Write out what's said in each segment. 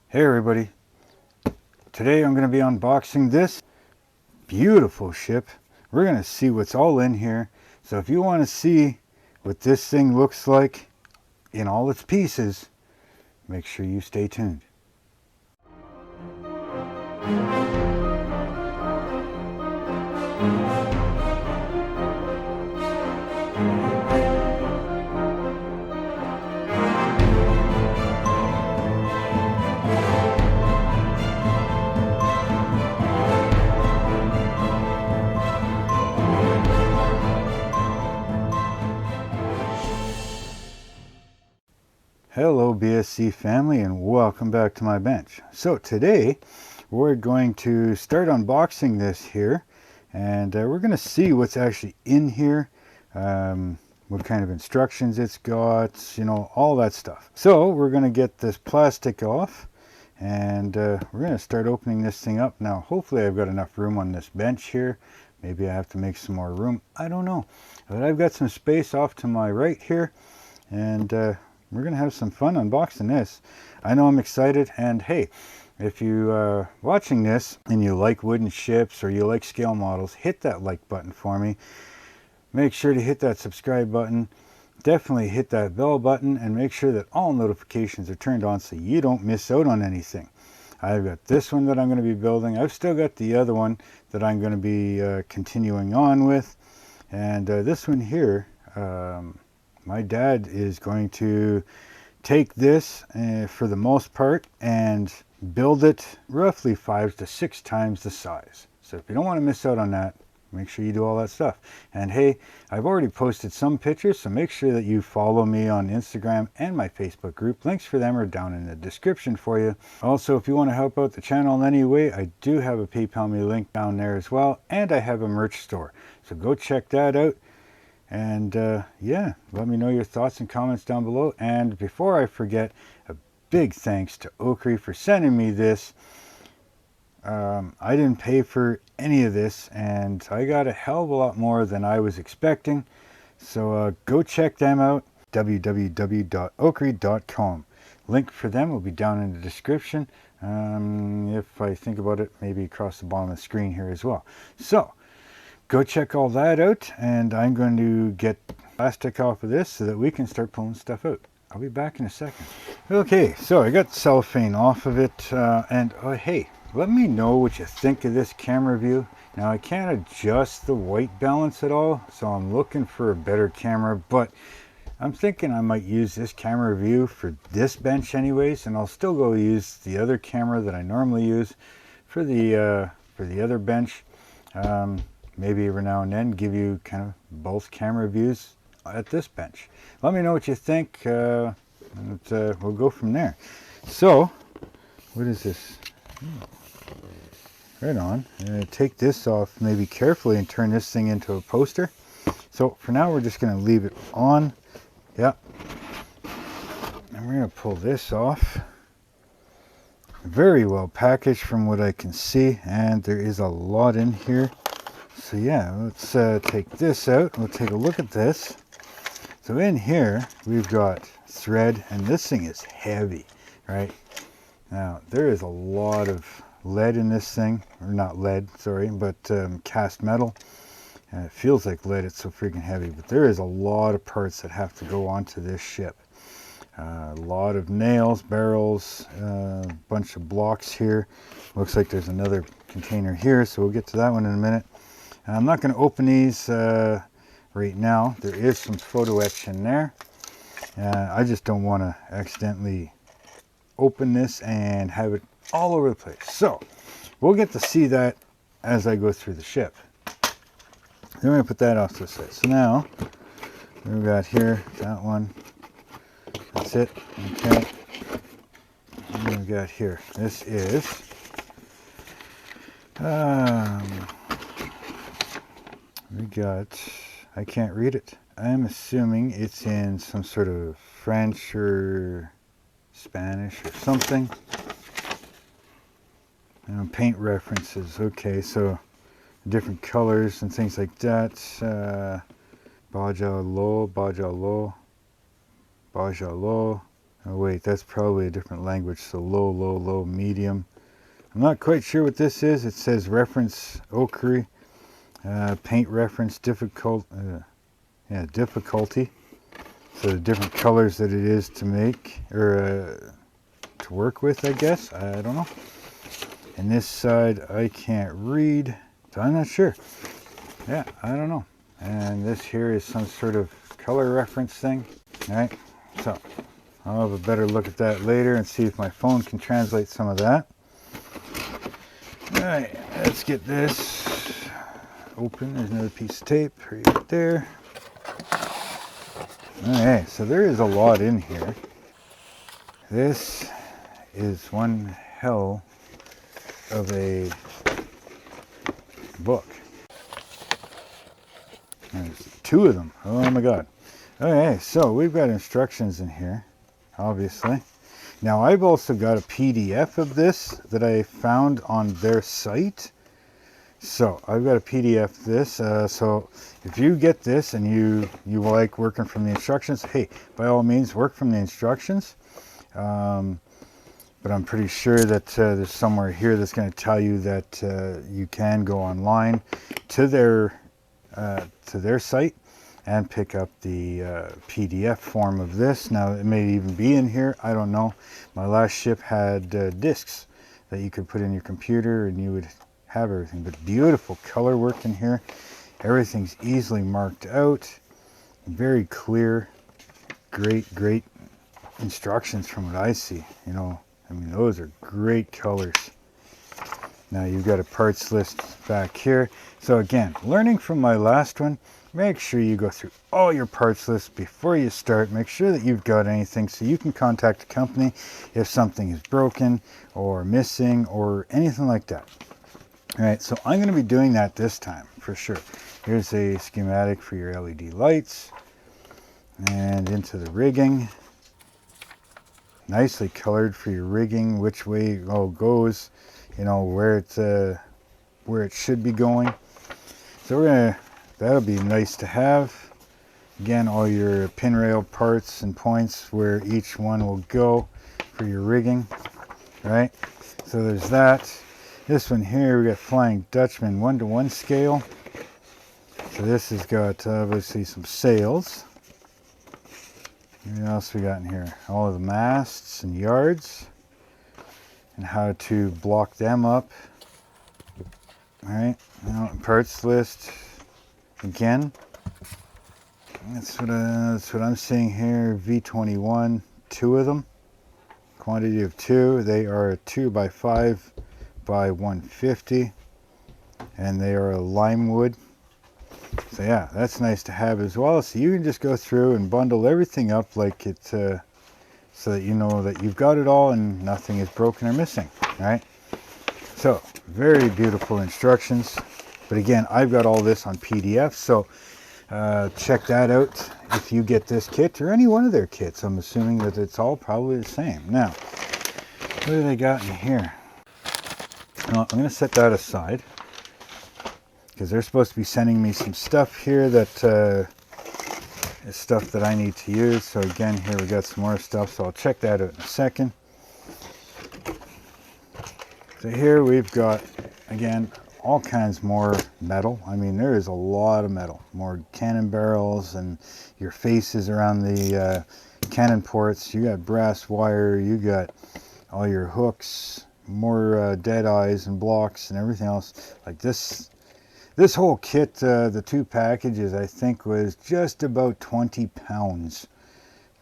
Hey everybody, today I'm going to be unboxing this beautiful ship. We're going to see what's all in here. So if you want to see what this thing looks like in all its pieces, make sure you stay tuned. Hello BSC family and welcome back to my bench. So today we're going to start unboxing this here, and we're going to see what's actually in here, what kind of instructions it's got, you know, all that stuff. So we're going to get this plastic off, and we're going to start opening this thing up. Now hopefully I've got enough room on this bench here. Maybe I have to make some more room, I don't know, but I've got some space off to my right here, and we're going to have some fun unboxing this. I know I'm excited, and hey, if you are watching this and you like wooden ships or you like scale models, hit that like button for me. Make sure to hit that subscribe button. Definitely hit that bell button and make sure that all notifications are turned on so you don't miss out on anything. I've got this one that I'm going to be building. I've still got the other one that I'm going to be continuing on with. And this one here, my dad is going to take this for the most part and build it roughly 5 to 6 times the size. So if you don't want to miss out on that, make sure you do all that stuff. And hey, I've already posted some pictures, so make sure that you follow me on Instagram and my Facebook group. Links for them are down in the description for you. Also, if you want to help out the channel in any way, I do have a PayPal me link down there as well, and I have a merch store. So go check that out. And yeah, let me know your thoughts and comments down below. And before I forget, a big thanks to OcCre for sending me this. I didn't pay for any of this, and I got a hell of a lot more than I was expecting. So go check them out, www.OcCre.com. Link for them will be down in the description. If I think about it, maybe across the bottom of the screen here as well. So go check all that out, and I'm going to get plastic off of this so that we can start pulling stuff out. I'll be back in a second. Okay, so I got cellophane off of it, and hey, let me know what you think of this camera view. Now I can't adjust the white balance at all, so I'm looking for a better camera, but I'm thinking I might use this camera view for this bench anyways, and I'll still go use the other camera that I normally use for the other bench. Maybe every now and then give you kind of both camera views at this bench. Let me know what you think, and we'll go from there. So, what is this? Right on. I'm going to take this off maybe carefully and turn this thing into a poster. So for now we're just going to leave it on. Yep. And we're going to pull this off. Very well packaged from what I can see, and there is a lot in here. So yeah, let's take this out. We'll take a look at this. So in here we've got thread, and this thing is heavy, right? Now there is a lot of lead in this thing, or not lead, sorry, but cast metal. And it feels like lead, it's so freaking heavy, but there is a lot of parts that have to go onto this ship. A lot of nails, barrels, a bunch of blocks here. Looks like there's another container here, so we'll get to that one in a minute. I'm not going to open these right now. There is some photo etch in there. I just don't want to accidentally open this and have it all over the place. So we'll get to see that as I go through the ship. Then we're going to put that off to the side. So now we've got here that one. That's it. Okay. And we've got here. This is we got, I can't read it. I'm assuming it's in some sort of French or Spanish or something. Paint references. Okay, so different colors and things like that. Bajalo, Oh wait, that's probably a different language. So low, low, low, medium. I'm not quite sure what this is. It says reference OcCre, paint reference difficulty. So the different colors that it is to make, or to work with, I guess. I don't know. And this side I can't read, so I'm not sure. Yeah, I don't know. And this here is some sort of color reference thing. All right, so I'll have a better look at that later and see if my phone can translate some of that. All right, let's get this open. There's another piece of tape right there. Okay, so there is a lot in here. This is one hell of a book. There's two of them. Oh my god. Okay, so we've got instructions in here, obviously. Now I've also got a PDF of this that I found on their site. So I've got a PDF of this. So if you get this and you like working from the instructions, hey, by all means work from the instructions. But I'm pretty sure that there's somewhere here that's going to tell you that you can go online to their site and pick up the PDF form of this. Now it may even be in here, I don't know. My last ship had discs that you could put in your computer and you would have everything. But beautiful color work in here. Everything's easily marked out, very clear. Great instructions from what I see. You know, I mean, those are great colors. Now you've got a parts list back here. So again, learning from my last one, make sure you go through all your parts lists before you start. Make sure that you've got anything so you can contact the company if something is broken or missing or anything like that. All right, so I'm going to be doing that this time for sure. Here's a schematic for your LED lights and into the rigging. Nicely colored for your rigging, which way it all goes, you know, where it should be going. So that'll be nice to have. Again, all your pin rail parts and points where each one will go for your rigging, right? So there's that. This one here, we got Flying Dutchman 1:1 scale. So this has got obviously some sails. What else we got in here? All of the masts and yards and how to block them up. All right, now parts list again. That's what I'm seeing here. V21, two of them. Quantity of two. They are a 2x5 by 150, and they are a lime wood. So yeah, that's nice to have as well. So you can just go through and bundle everything up like it, so that you know that you've got it all and nothing is broken or missing, right? So very beautiful instructions. But again, I've got all this on PDF, so check that out if you get this kit or any one of their kits. I'm assuming that it's all probably the same. Now, what do they got in here? Well, I'm going to set that aside because they're supposed to be sending me some stuff here that is stuff that I need to use. So again, here we got some more stuff, so I'll check that out in a second. So here we've got, again, all kinds more metal. I mean, there is a lot of metal. More cannon barrels and your faces around the cannon ports. You got brass wire, you got all your hooks, more dead eyes and blocks and everything else. Like this whole kit, the two packages, I think was just about 20 pounds.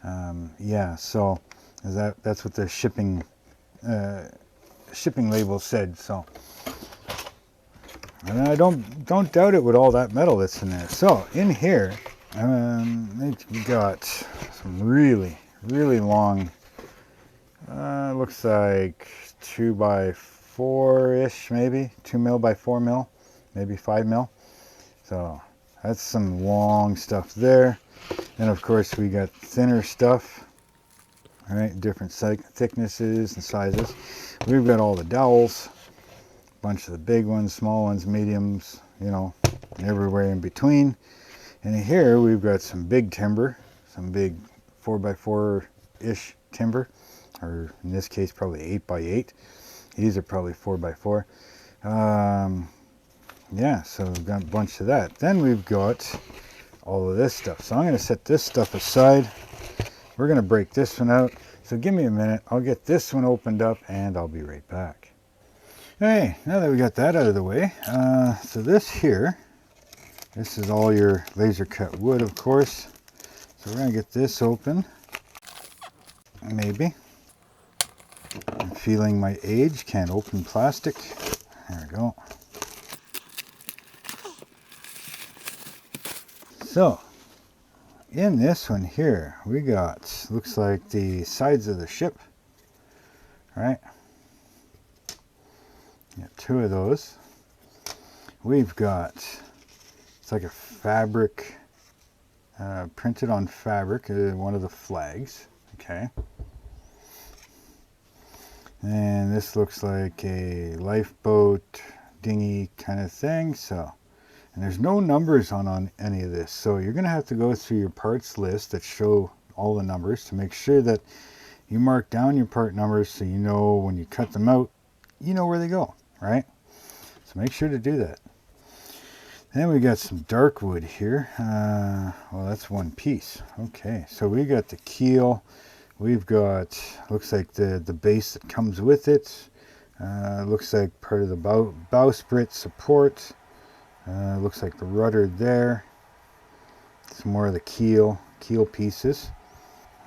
Yeah, so that's what the shipping label said. So, and I don't doubt it with all that metal that's in there. So in here, we got some really long. Looks like 2x4-ish, maybe 2 mil by 4 mil, maybe 5 mil. So that's some long stuff there. And of course we got thinner stuff. All right, different thicknesses and sizes. We've got all the dowels, a bunch of the big ones, small ones, mediums, you know, and everywhere in between. And here we've got some big timber, some big 4x4-ish timber, or in this case probably 8x8. These are probably 4x4. Yeah, so we've got a bunch of that. Then we've got all of this stuff. So I'm going to set this stuff aside. We're going to break this one out. So give me a minute. I'll get this one opened up and I'll be right back. Hey, now that we got that out of the way, so this here, this is all your laser cut wood, of course. So we're going to get this open. Maybe. I'm feeling my age. Can't open plastic. There we go. So, in this one here, we got, looks like the sides of the ship, right? Got two of those. We've got, it's like a fabric, printed on fabric, one of the flags, okay? And this looks like a lifeboat dinghy kind of thing, so. And there's no numbers on any of this, so you're going to have to go through your parts list that show all the numbers to make sure that you mark down your part numbers so you know when you cut them out, you know where they go, right? So make sure to do that. Then we got some dark wood here. Well, that's one piece. Okay, so we got the keel. We've got, looks like the base that comes with it. Looks like part of the bowsprit support. Looks like the rudder there. Some more of the keel pieces.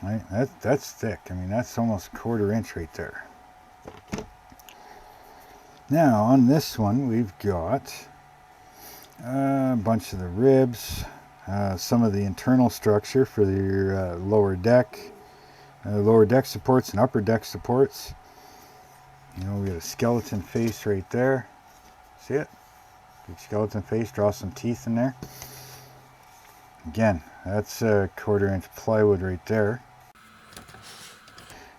Right, that's thick. I mean, that's almost 1/4 inch right there. Now on this one, we've got a bunch of the ribs, some of the internal structure for your lower deck supports and upper deck supports. You know, we got a skeleton face right there. See it? Big skeleton face, draw some teeth in there. Again, that's a 1/4 inch plywood right there.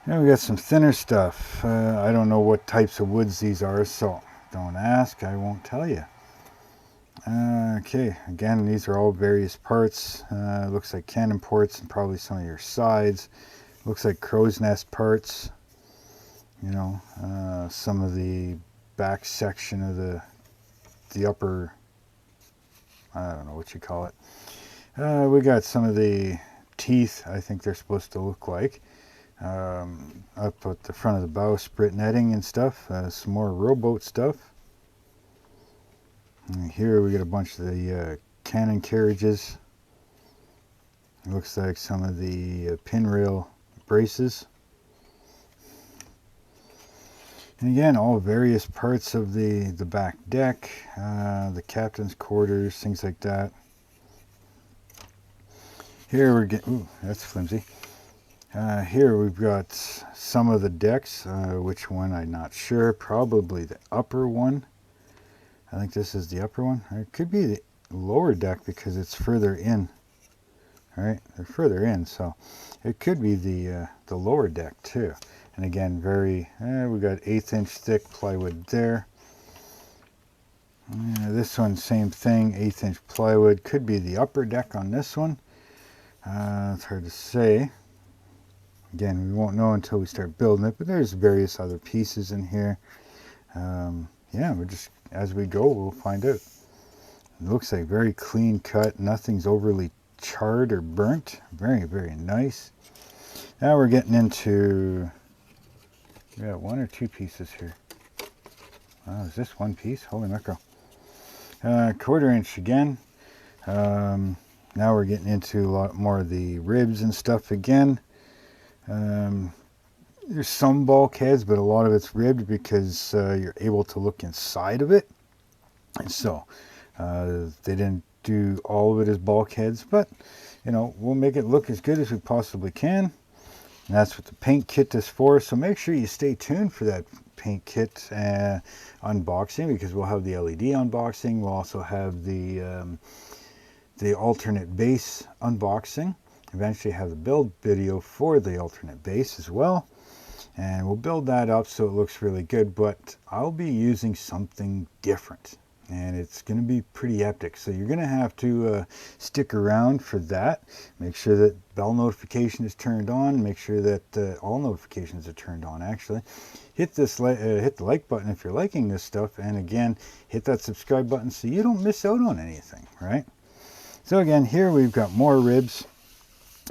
And we got some thinner stuff. I don't know what types of woods these are, so don't ask, I won't tell you. Okay, again, these are all various parts. Looks like cannon ports and probably some of your sides. Looks like crow's nest parts. You know, some of the back section of the upper, I don't know what you call it. We got some of the teeth, I think they're supposed to look like. Up at the front of the bowsprit netting and stuff. Some more rowboat stuff. And here we got a bunch of the cannon carriages. It looks like some of the pin rail braces. And again, all various parts of the back deck, the captain's quarters, things like that. Here we're getting, ooh, that's flimsy. Here we've got some of the decks, which one I'm not sure, probably the upper one. I think this is the upper one. It could be the lower deck because it's further in. All right, they're further in, so it could be the lower deck too. And again, we got 1/8 inch thick plywood there. This one, same thing, 1/8 inch plywood. Could be the upper deck on this one. It's hard to say. Again, we won't know until we start building it, but there's various other pieces in here. Yeah, we're just, as we go, we'll find out. It looks like very clean cut. Nothing's overly charred or burnt. Very, very nice. Now we're getting into, we got 1 or 2 pieces here. Oh, is this one piece? Holy mackerel. 1/4 inch again. Now we're getting into a lot more of the ribs and stuff again. There's some bulkheads, but a lot of it's ribbed because you're able to look inside of it. And so they didn't do all of it as bulkheads, but you know, we'll make it look as good as we possibly can. And that's what the paint kit is for. So make sure you stay tuned for that paint kit unboxing, because we'll have the LED unboxing. We'll also have the alternate base unboxing. Eventually have the build video for the alternate base as well. And we'll build that up so it looks really good, but I'll be using something different. and it's going to be pretty epic. So you're going to have to stick around for that. Make sure that bell notification is turned on. Make sure that all notifications are turned on, actually. Hit the like button if you're liking this stuff, and again, hit that subscribe button so you don't miss out on anything, right? So again, here we've got more ribs.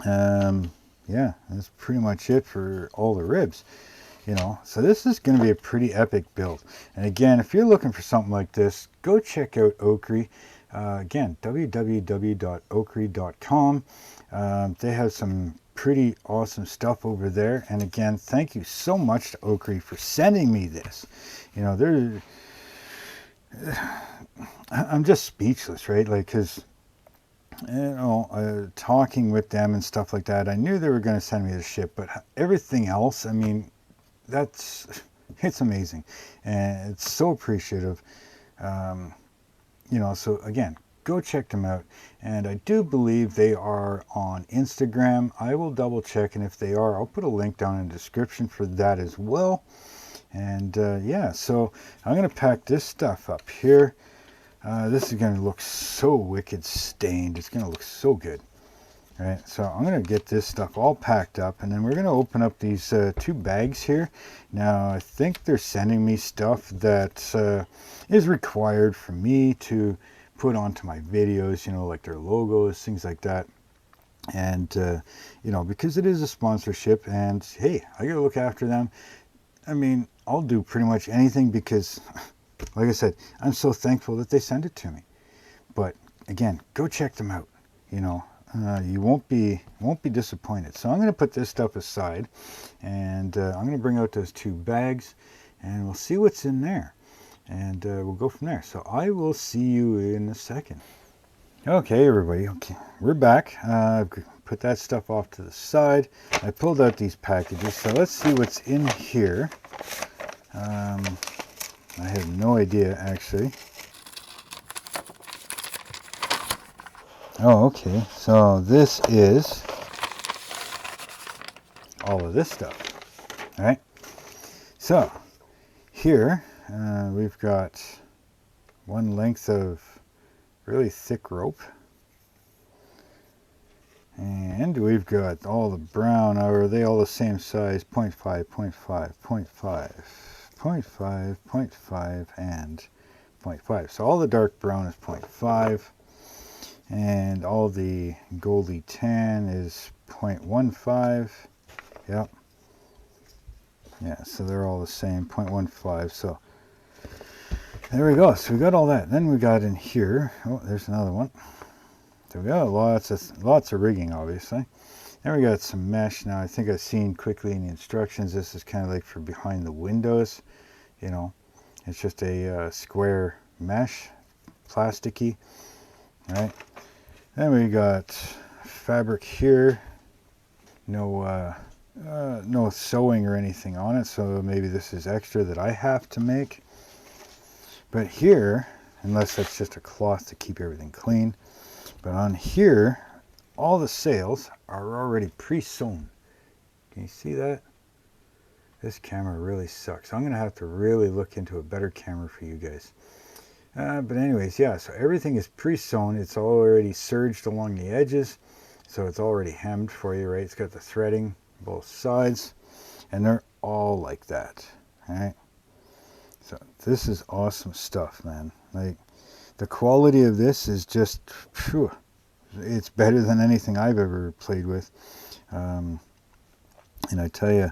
Yeah, that's pretty much it for all the ribs. You know, so this is going to be a pretty epic build. And again, if you're looking for something like this, go check out OcCre. Again, www.ocre.com. They have some pretty awesome stuff over there. And again, thank you so much to OcCre for sending me this. You know, I'm just speechless, right? Like, because, you know, talking with them and stuff like that, I knew they were going to send me the ship, but everything else, I mean, it's amazing, and it's so appreciative. You know, so again, go check them out. And I do believe they are on Instagram. I will double check, and if they are, I'll put a link down in the description for that as well. And yeah, so I'm going to pack this stuff up here. This is going to look so wicked stained. It's going to look so good. All right, so I'm going to get this stuff all packed up, and then we're going to open up these 2 bags here. Now, I think they're sending me stuff that is required for me to put onto my videos, you know, like their logos, things like that. And, you know, because it is a sponsorship, and hey, I got to look after them. I mean, I'll do pretty much anything because, like I said, I'm so thankful that they send it to me. But again, go check them out, you know. You won't be disappointed. So I'm going to put this stuff aside, and I'm going to bring out those 2 bags, and we'll see what's in there, and we'll go from there. So I will see you in a second. Okay, everybody. Okay, we're back. Put that stuff off to the side. I pulled out these packages, so let's see what's in here. I have no idea, actually. Oh, okay, so this is all of this stuff. All right, so here we've got 1 length of really thick rope, and we've got all the brown. Are they all the same size? 0.5, 0.5, 0.5, 0.5, 0.5, and 0.5. So all the dark brown is 0.5. And all the goldy tan is 0.15. Yep. Yeah, so they're all the same, 0.15. So there we go. So we got all that. Then we got in here. Oh, there's another one. So we got lots of rigging, obviously. Then we got some mesh. Now I think I've seen quickly in the instructions, this is kind of like for behind the windows. You know, it's just a square mesh, plasticky. Right. Then we got fabric here. No sewing or anything on it, so maybe this is extra that I have to make. But here, unless that's just a cloth to keep everything clean, but on here, all the sails are already pre-sewn. Can you see that? This camera really sucks. I'm going to have to really look into a better camera for you guys. But anyways, yeah, so everything is pre-sewn. It's already serged along the edges, so it's already hemmed for you, right? It's got the threading both sides, and they're all like that. All right, so this is awesome stuff, man. Like, the quality of this is just, phew, it's better than anything I've ever played with. And I tell you,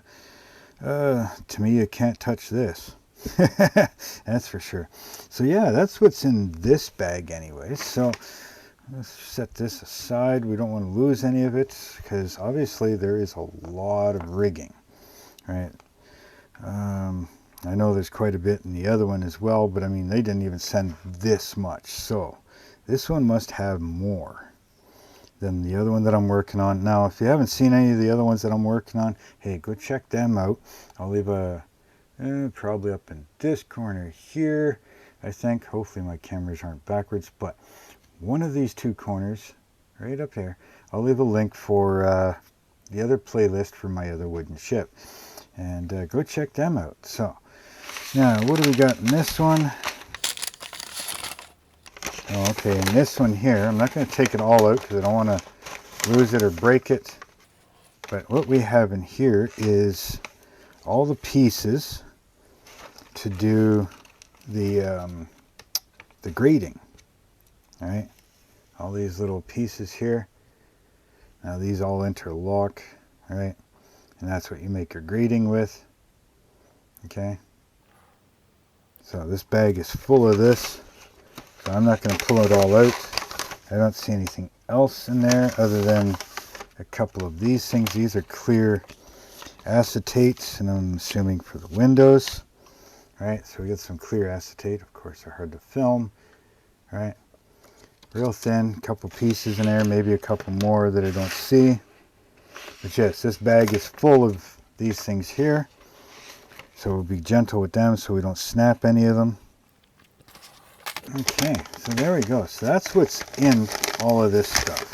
to me, you can't touch this. That's for sure. So yeah, that's what's in this bag anyway. So let's set this aside. We don't want to lose any of it, because obviously there is a lot of rigging, right? I know there's quite a bit in the other one as well, but I mean, they didn't even send this much, so this one must have more than the other one that I'm working on. Now, if you haven't seen any of the other ones that I'm working on, hey, go check them out. I'll leave a probably up in this corner here, I think. Hopefully my cameras aren't backwards, but one of these 2 corners right up there, I'll leave a link for the other playlist for my other wooden ship, and go check them out. So now, what do we got in this one? Oh, okay, and this one here, I'm not going to take it all out because I don't want to lose it or break it. But what we have in here is all the pieces to do the grating. All right, all these little pieces here. Now these all interlock, all right, and that's what you make your grating with. Okay, so this bag is full of this, so I'm not going to pull it all out. I don't see anything else in there other than a couple of these things. These are clear acetates, and I'm assuming for the windows. All right, so we got some clear acetate. Of course, they're hard to film. All right, real thin, couple pieces in there, maybe a couple more that I don't see. But yes, this bag is full of these things here. So we'll be gentle with them so we don't snap any of them. Okay, so there we go. So that's what's in all of this stuff.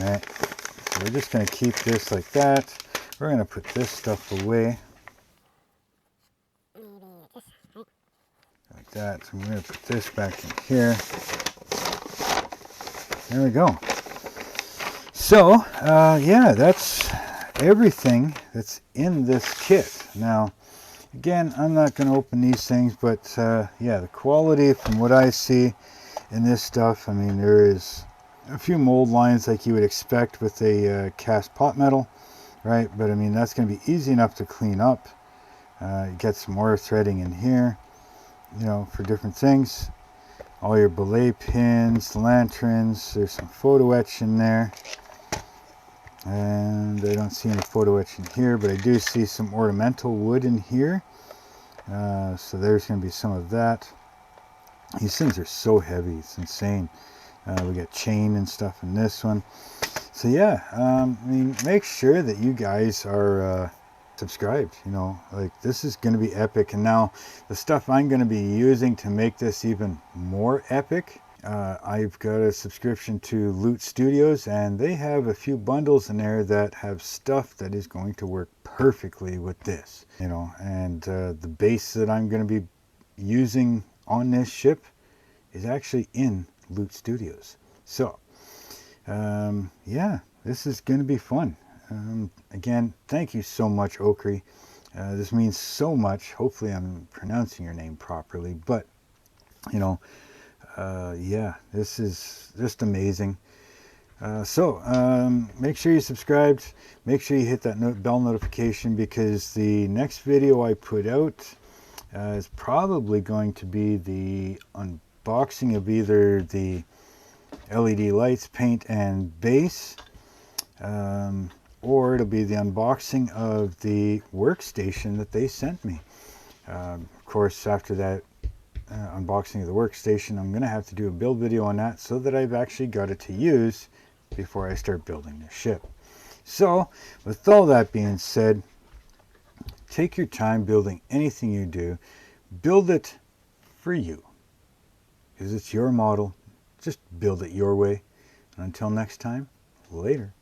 All right, so we're just going to keep this like that. We're going to put this stuff away. Like that. So we're going to put this back in here. There we go. So, yeah, that's everything that's in this kit. Now, again, I'm not going to open these things, but yeah, the quality from what I see in this stuff, I mean, there is a few mold lines like you would expect with a cast pot metal, right? But I mean, that's going to be easy enough to clean up. Get some more threading in here, you know, for different things. All your belay pins, lanterns, there's some photo etch in there. And I don't see any photo etch in here, but I do see some ornamental wood in here. So there's going to be some of that. These things are so heavy, it's insane. We got chain and stuff in this one. So yeah, I mean, make sure that you guys are subscribed. You know, like, this is going to be epic. And now the stuff I'm going to be using to make this even more epic, I've got a subscription to Loot Studios, and they have a few bundles in there that have stuff that is going to work perfectly with this, you know. And the base that I'm going to be using on this ship is actually in Loot Studios. So yeah, this is going to be fun. Again, thank you so much, OcCre. This means so much. Hopefully I'm pronouncing your name properly, but you know, yeah, this is just amazing. So make sure you subscribed, make sure you hit that bell notification, because the next video I put out is probably going to be the unboxing of either the LED lights, paint, and base, or it'll be the unboxing of the workstation that they sent me. Of course, after that unboxing of the workstation, I'm going to have to do a build video on that so that I've actually got it to use before I start building the ship. So with all that being said, take your time building anything you do. Build it for you, because it's your model. Just build it your way. And until next time, later.